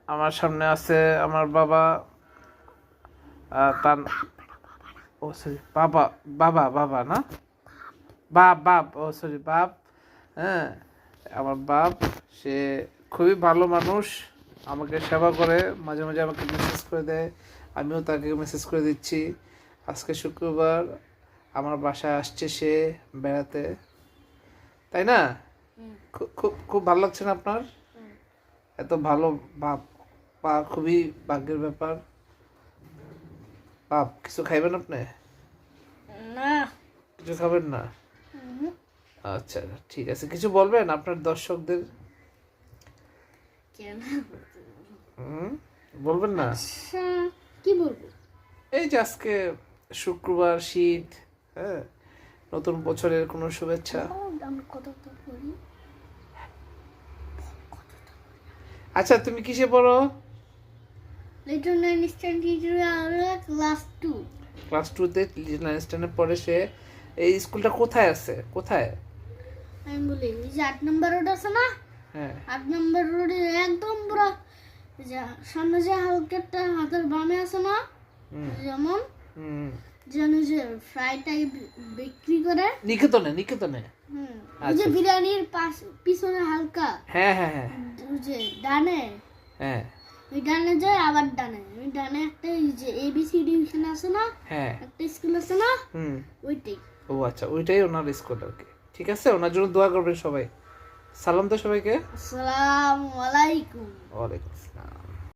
আমার সামনে আছে আমার বাবা, তার ও সরি বাবা বাবা বাবা না বাপ ও সরি বাপ। হ্যাঁ, আমার বাপ, সে খুবই ভালো মানুষ, আমাকে সেবা করে, মাঝে মাঝে আমাকে মেসেজ করে দেয়, আমিও তাকে মেসেজ করে দিচ্ছি। আজকে শুক্রবার আমার বাসায় আসছে সে বেড়াতে, তাই না? খুব খুব খুব ভালো লাগছে না আপনার? এত ভালো বাপ পা, খুবই ভাগ্যের ব্যাপার। বাপ, কিছু খাইবেন আপনি? না। কিছু খাবেন না? আচ্ছা ঠিক আছে, কিছু বলবেন আপনার দর্শকদের? কেন? বলবেন না? আচ্ছা, কি বলবো? এই যে আজকে শুক্রবার, শীত, হ্যাঁ, নতুন বছরের কোনো শুভেচ্ছা? আমি কতটা বলি? আচ্ছা, তুমি কিসে পড়ো? Little Einstein teacher class 2। Class 2-তে লিটল আইনস্টাইনে পড়ে সে। এই স্কুলটা কোথায় আছে, কোথায়? আমি বলি এই যে 8 নম্বর রোড আছে না, হ্যাঁ 8 নম্বর রোডে একদম পুরো যে সামনে যে হালকাটা হাতের বামে আছে না, হুম যেমন হুম যেন যে ফ্রাইটাই বিক্রি করে। নিকেতনে, নিকেতনে। ওই যে আচ্ছা। বিরিয়ানির পিছনে হালকা হ্যাঁ হ্যাঁ হ্যাঁ ওই যে ডানে, হ্যাঁ ওই ডানে যায় আবার ডানে, ওই ডানে একটা এই যে এবিসিডি ওখানে আছে না, হ্যাঁ একটা স্কুল আছে না, হুম ওইটাই। ও আচ্ছা, ওইটাই ওনার স্কুল আর কি। ঠিক আছে, ওনার জন্য দোয়া করবেন সবাই। সালাম তো সবাইকে। আসসালামু আলাইকুম। ওয়ালাইকুম আসসালাম।